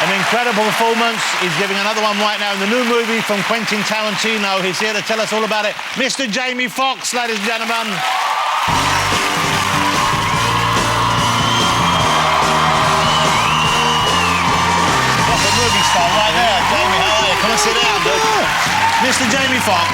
An incredible performance. He's giving another one right now in the new movie from Quentin Tarantino. He's here to tell us all about it. Mr. Jamie Foxx, ladies and gentlemen. Proper movie star right there. Jamie, how are you? Come and sit down, dude. Mr. Jamie Foxx.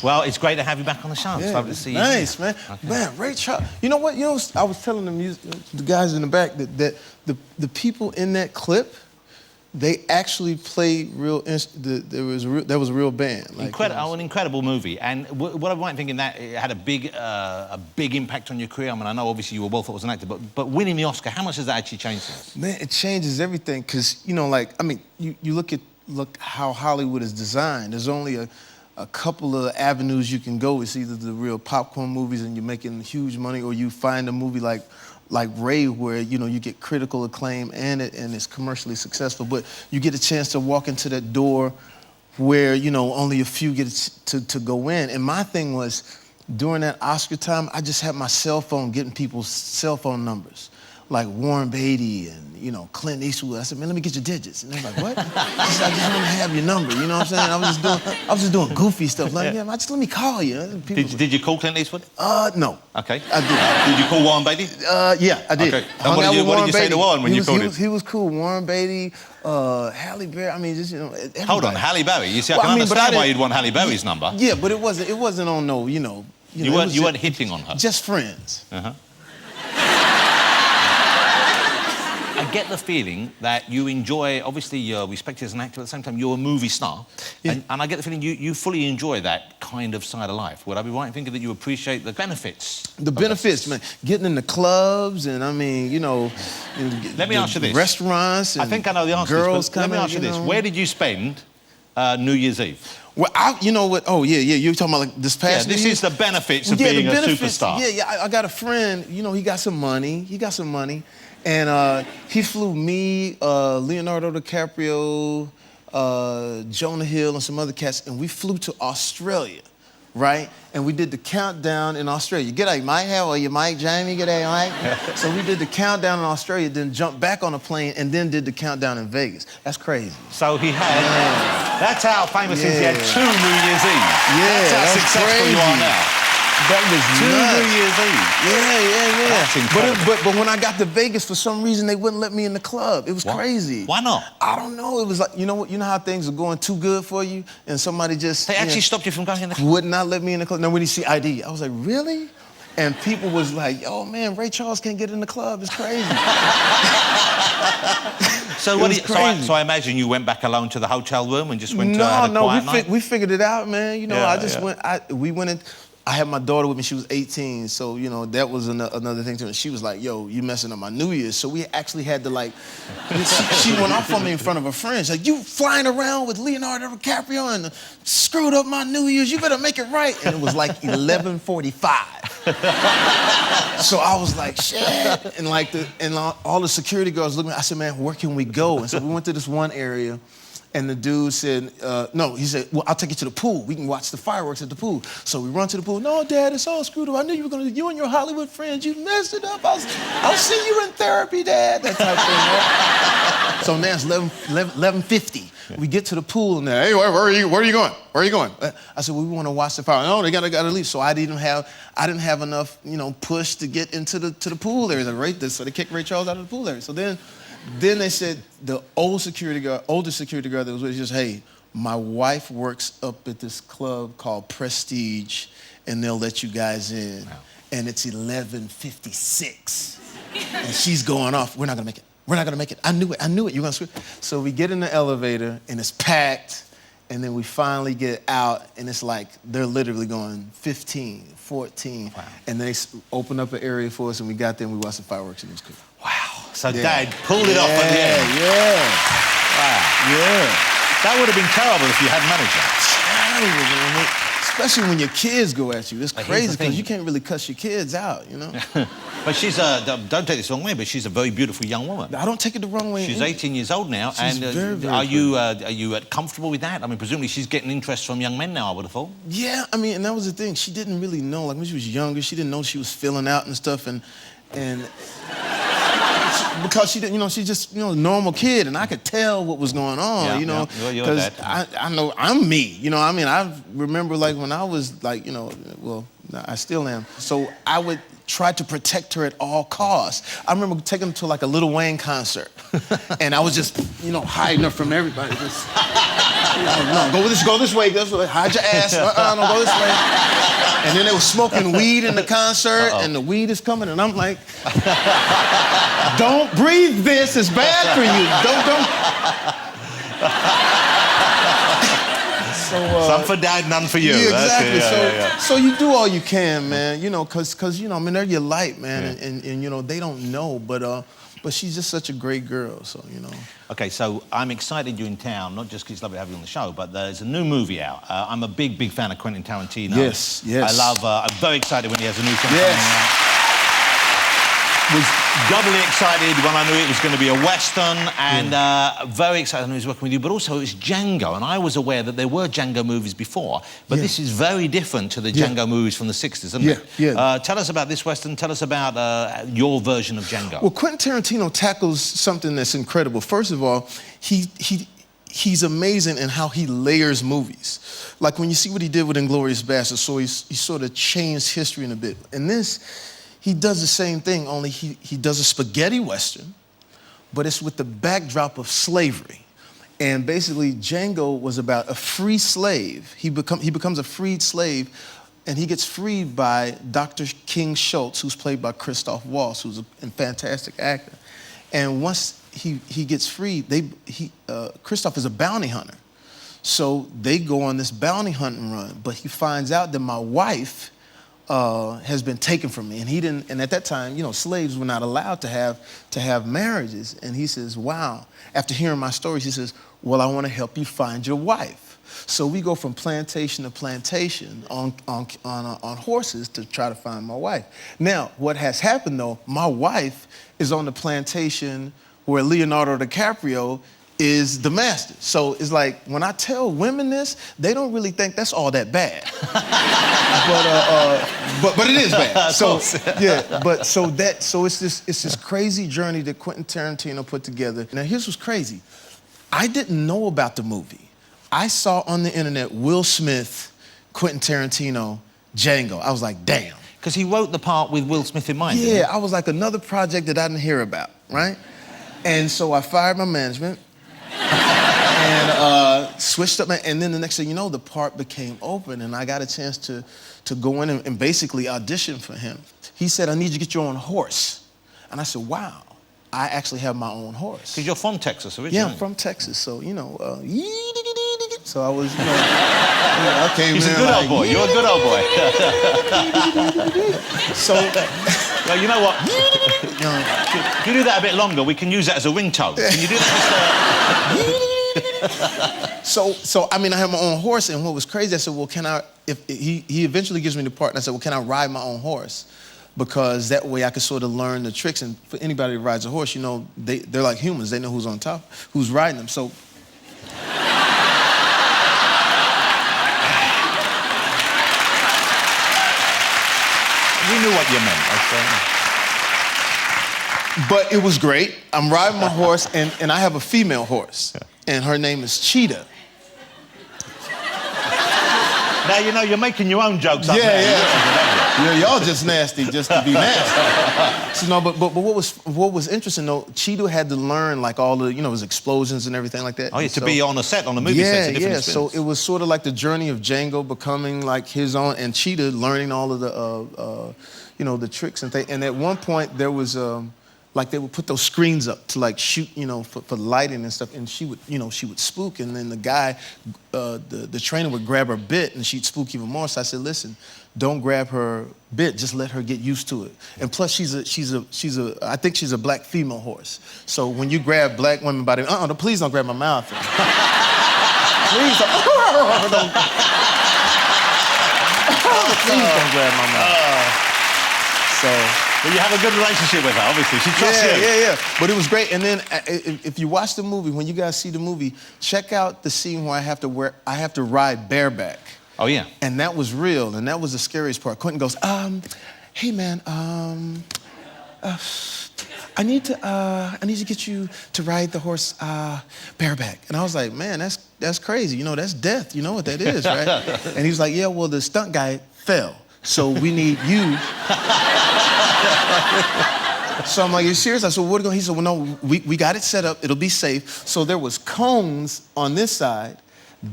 Well, it's great to have you back on the show. It's lovely to see you. Nice, man. Okay. Man, Ray Charles. You know what? I was telling the guys in the back that the people in that clip, they actually played real. There was a real band. Like, an incredible movie. And what I'm right thinking that it had a big impact on your career. I mean, I know obviously you were well thought as an actor, but winning the Oscar, how much has that actually changed things? Man, it changes everything because you look how Hollywood is designed. There's only a couple of avenues you can go. It's either the real popcorn movies and you're making huge money, or you find a movie like Ray where you get critical acclaim and it's commercially successful. But you get a chance to walk into that door where only a few get to go in. And my thing was, during that Oscar time, I just had my cell phone getting people's cell phone numbers, like Warren Beatty and Clint Eastwood. I said, man, let me get your digits. And they're like, what? I just want to have your number. You know what I'm saying? I was just doing goofy stuff. Like, yeah, just let me call you. Did you call Clint Eastwood? No. Okay. I did. Did you call Warren Beatty? Yeah, I did. Okay. And what did you say to Warren when you called him? He was cool. Warren Beatty, Halle Berry. I mean, just everybody. Hold on, Halle Berry. You see, I can understand why you'd want Halle Berry's number. Yeah, but it wasn't on no. You weren't hitting on her. Just friends. I get the feeling that you enjoy, obviously you're respected as an actor, at the same time you're a movie star, and I get the feeling you fully enjoy that kind of side of life. Would I be right in thinking that you appreciate the benefits? The benefits, man. Getting in the clubs and, let me ask you this. Restaurants and I think I know the answer girls to this, but let me ask you this. Where did you spend New Year's Eve? Well, you know what? Oh, yeah. You're talking about like this past This is the benefits of being a superstar. Yeah. I got a friend, he got some money. And he flew me, Leonardo DiCaprio, Jonah Hill, and some other cats, and we flew to Australia, right? And we did the countdown in Australia. G'day, Mike. How are you, Mike? Jamie, g'day, Mike. So we did the countdown in Australia, then jumped back on a plane, and then did the countdown in Vegas. That's crazy. So he had... That's how famous he is. He had 2 New Year's Eve. Yeah, that's how successful crazy. You are now. That was 2 nuts. New Year's Eve. Yeah. That's incredible. But when I got to Vegas, for some reason, they wouldn't let me in the club. It was crazy. Why not? I don't know. It was like, you know how things are going too good for you, and somebody just... They actually stopped you from going in the club? Would not let me in the club. Now, when you see ID, I was like, really? And people was like, oh, man, Ray Charles can't get in the club. It's crazy. So I imagine you went back alone to the hotel room and just went to a quiet night? We figured it out, man. We went in... I had my daughter with me. She was 18, so that was another thing to her. She was like, "Yo, you messing up my New Year's." So we actually had to she went off on me in front of her friends. Like, "You flying around with Leonardo DiCaprio and screwed up my New Year's. You better make it right." And it was like 11:45. So I was like, "Shit!" And all the security girls looked at me. I said, "Man, where can we go?" And so we went to this one area. And the dude said, no, he said, well, I'll take you to the pool. We can watch the fireworks at the pool. So we run to the pool. No, Dad, it's all screwed up. I knew you were going to, you and your Hollywood friends, you messed it up. I'll see you in therapy, Dad. That type of thing. So now it's 11:50. Yeah. We get to the pool and hey, where are you going? Where are you going? I said, well, we want to watch the fireworks. No, they gotta leave. So I didn't have enough, push to get into the pool area. So they kicked Ray Charles out of the pool area. So then they said, the older security guard that was with us, just, hey, my wife works up at this club called Prestige, and they'll let you guys in. Wow. And it's 11:56. And she's going off. We're not gonna make it. We're not gonna make it. I knew it. You're gonna screw. So we get in the elevator, and it's packed. And then we finally get out, and it's like they're literally going 15, 14. Wow. And they opened up an area for us, and we got there, and we watched the fireworks, and it was cool. Wow. So Dad pulled it off at the end. Yeah. Wow. Yeah. That would have been terrible if you hadn't managed that. Terrible, man. Especially when your kids go at you. It's crazy because you can't really cuss your kids out, But she's don't take this the wrong way, but she's a very beautiful young woman. I don't take it the wrong way. She's 18 years old now. She's very, very are you comfortable with that? I mean, presumably she's getting interest from young men now, I would have thought. Yeah, I mean, and that was the thing. She didn't really know. Like, when she was younger, she didn't know she was filling out and stuff, and because she didn't, you know, she's just, you know, a normal kid, and I could tell what was going on, you know, because I know I'm me, you know. I mean, I remember like when I was like, you know, well, I still am. So I would try to protect her at all costs. I remember taking her to like a Lil Wayne concert, and I was just, you know, hiding her from everybody. Just, you know, no, go this way, hide your ass. No, go this way. And then they were smoking weed in the concert, and the weed is coming, and I'm like, don't breathe this, it's bad for you. Don't. Some for dad, none for you. Yeah, exactly. So you do all you can, man. You know, cause you know, I mean, they're your light, man, and you know, they don't know, but she's just such a great girl. So you know. Okay, so I'm excited you're in town, not just because it's lovely to have you on the show, but there's a new movie out. I'm a big fan of Quentin Tarantino. Yes. I'm very excited when he has a new film coming out. Was doubly excited when I knew it was going to be a Western, and very excited I knew he was working with you, but also it's Django, and I was aware that there were Django movies before, but this is very different to the Django movies from the 60s, isn't it? Yeah. Tell us about this Western, tell us about your version of Django. Well, Quentin Tarantino tackles something that's incredible. First of all, he's amazing in how he layers movies. Like when you see what he did with Inglourious Basterds, so he sort of changed history in a bit. And this, he does the same thing, only he does a spaghetti Western, but it's with the backdrop of slavery. And basically, Django was about a free slave. He becomes a freed slave, and he gets freed by Dr. King Schultz, who's played by Christoph Waltz, who's a fantastic actor. And once he gets freed, Christoph is a bounty hunter. So they go on this bounty hunting run, but he finds out that my wife has been taken from me, and he didn't. And at that time, you know, slaves were not allowed to have marriages. And he says, "Wow!" After hearing my stories, he says, "Well, I want to help you find your wife." So we go from plantation to plantation on horses to try to find my wife. Now, what has happened though? My wife is on the plantation where Leonardo DiCaprio is the master. So it's like, when I tell women this, they don't really think that's all that bad. but it is bad. So so it's this crazy journey that Quentin Tarantino put together. Now here's what's crazy. I didn't know about the movie. I saw on the internet Will Smith, Quentin Tarantino, Django. I was like, damn. Because he wrote the part with Will Smith in mind. Yeah, I was like, another project that I didn't hear about, right? And so I fired my management. And switched up, and then the next thing you know, the part became open, and I got a chance to go in and basically audition for him. He said, "I need you to get your own horse," and I said, "Wow, I actually have my own horse." Because you're from Texas originally. Yeah, I'm from Texas, so you know, so I was, you know, okay, he's man. He's a good old boy. You're a good old boy. So, well, you know what? If you do that a bit longer, we can use that as a ringtone. Can you do that? So I mean, I have my own horse, and what was crazy, I said, well, can I, if he eventually gives me the part, and I said, well, can I ride my own horse? Because that way I could sort of learn the tricks, and for anybody that rides a horse, you know, they're like humans, they know who's on top, who's riding them, so. We knew what you meant, okay? But it was great. I'm riding my horse, and I have a female horse, and her name is Cheetah. Now, you know, you're making your own jokes up there. Yeah, y'all just nasty just to be nasty. So, no, but what was interesting, though, Cheetah had to learn, like, all the, you know, his explosions and everything like that. Oh, yeah, to be on a set, on a movie set, it's a different experience. So it was sort of like the journey of Django becoming, like, his own, and Cheetah learning all of the, you know, the tricks and things. And at one point, there was, like, they would put those screens up to, like, shoot, you know, for lighting and stuff, and she would, you know, she would spook, and then the guy, the trainer would grab her bit, and she'd spook even more. So I said, listen, don't grab her bit, just let her get used to it. And plus, I think she's a black female horse. So when you grab black women by the, please don't grab my mouth. Please don't, please don't grab my mouth. But you have a good relationship with her, obviously. She trusts you. Yeah. But it was great. And then if you watch the movie, when you guys see the movie, check out the scene where I have to ride bareback. Oh, yeah. And that was real, and that was the scariest part. Quentin goes, hey, man, I need to get you to ride the horse bareback. And I was like, man, that's crazy. You know, that's death. You know what that is, right? And he was like, yeah, well, the stunt guy fell. So we need you. So I'm like, you serious? I said, what are we going? He said, well, no, we got it set up. It'll be safe. So there was cones on this side,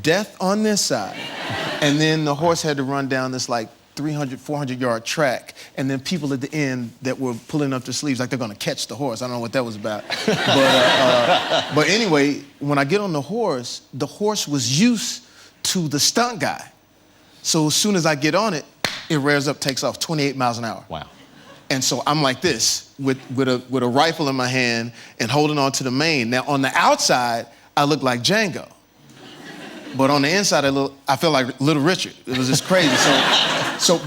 death on this side. And then the horse had to run down this like 300, 400-yard track, and then people at the end that were pulling up their sleeves like they're gonna catch the horse. I don't know what that was about. But anyway, when I get on the horse was used to the stunt guy. So as soon as I get on it, it rears up, takes off 28 miles an hour. Wow. And so I'm like this, with a rifle in my hand and holding on to the mane. Now on the outside, I look like Django. But on the inside, I feel like Little Richard. It was just crazy.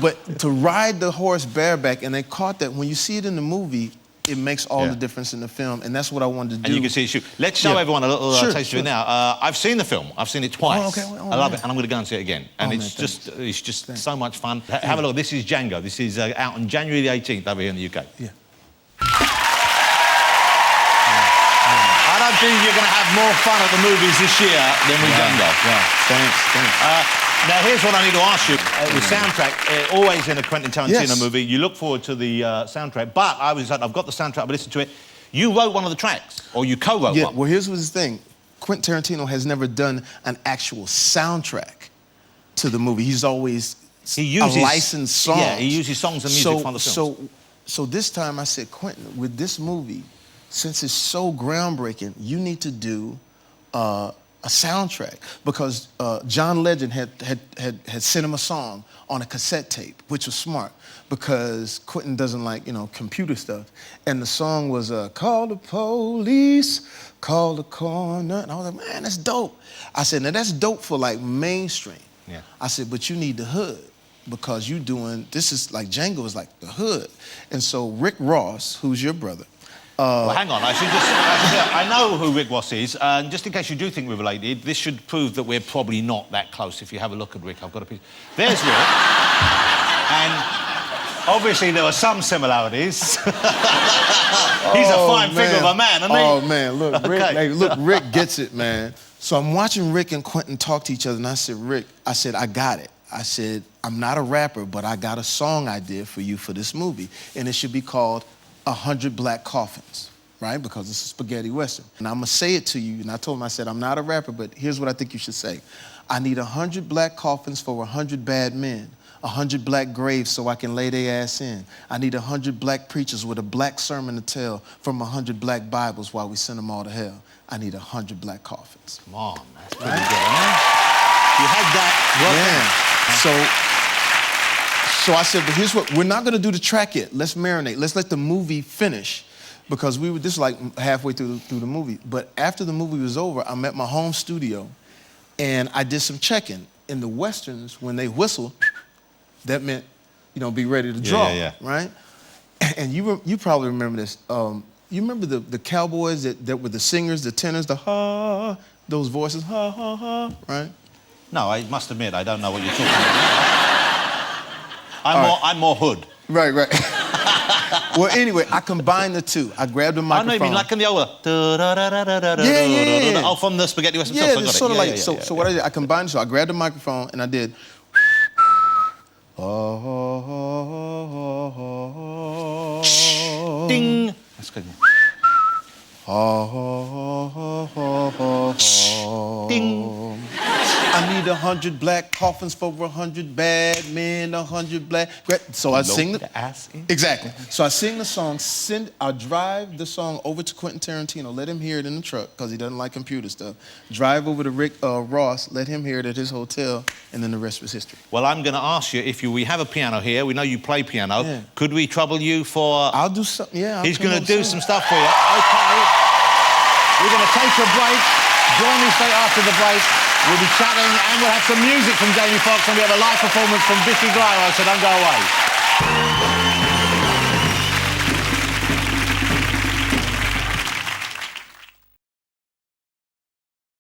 But to ride the horse bareback, and they caught that, when you see it in the movie, it makes all the difference in the film, and that's what I wanted to do. And you can see it shoot. Let's show everyone a little taste of it now. I've seen the film. I've seen it twice. Oh, okay. Oh, I love it, and I'm going to go and see it again. And it's just so much fun. Have a look. This is Django. This is out on January the 18th over here in the UK. Yeah. I don't think you're going to have more fun at the movies this year than with Django. Yeah, thanks. Now, here's what I need to ask you. The soundtrack, always in a Quentin Tarantino movie, you look forward to the soundtrack, but I've got the soundtrack, I've listened to it. You wrote one of the tracks, or you co-wrote one. Yeah, well, here's the thing. Quentin Tarantino has never done an actual soundtrack to the movie. He's always a licensed song. Yeah, he uses songs and music from the film. So this time I said, Quentin, with this movie, since it's so groundbreaking, you need to do a soundtrack, because John Legend had sent him a song on a cassette tape, which was smart, because Quentin doesn't like, computer stuff. And the song was, call the police, call the coroner. And I was like, man, that's dope. I said, now that's dope for like mainstream. Yeah. I said, but you need the hood, because you doing, this is like, Django is like the hood. And so Rick Ross, who's your brother, well, hang on. I know who Rick Ross is, and just in case you do think we're related, this should prove that we're probably not that close. If you have a look at Rick, I've got a piece. There's Rick. And obviously there are some similarities. He's a fine figure of a man, isn't he? Oh, man, look, Rick, Rick gets it, man. So I'm watching Rick and Quentin talk to each other, and I said, Rick, I got it. I said, I'm not a rapper, but I got a song idea for you for this movie, and it should be called 100 Black Coffins, right? Because it's a spaghetti western. And I'm gonna say it to you, and I told him, I said, I'm not a rapper, but here's what I think you should say. I need 100 black coffins for 100 bad men, 100 black graves so I can lay their ass in. I need 100 black preachers with a black sermon to tell from 100 black Bibles while we send them all to hell. I need 100 black coffins. Come on, that's pretty good, huh? You had that. Yeah. So I said, but here's what, we're not gonna do the track yet. Let's marinate. Let's let the movie finish, because this is like halfway through the movie. But after the movie was over, I'm at my home studio, and I did some checking. In the Westerns, when they whistle, that meant, be ready to draw, right? And you probably remember this. You remember the cowboys that were the singers, the tenors, the ha, those voices, ha, ha, ha, right? No, I must admit, I don't know what you're talking about. I'm more hood. Right. Well, anyway, I combined the two. I grabbed the microphone. I know you mean like in the old... Yeah. Oh, from the spaghetti western stuff. So it's sort of like... So what I did, I combined it. So I grabbed the microphone and I did... Ding! That's good. Ding! I need 100 black coffins for 100 bad men, 100 black... So I sing the ass in. Exactly. So I sing the song, I'll drive the song over to Quentin Tarantino, let him hear it in the truck, because he doesn't like computer stuff. Drive over to Rick Ross, let him hear it at his hotel, and then the rest was history. Well, I'm going to ask you, we have a piano here, we know you play piano, could we trouble you for... I'll do something, yeah. He's going to do some stuff for you. Okay. We're going to take a break. Join me straight after the break. We'll be chatting and we'll have some music from Jamie Foxx, and we have a live performance from Biffy Clyro, so don't go away.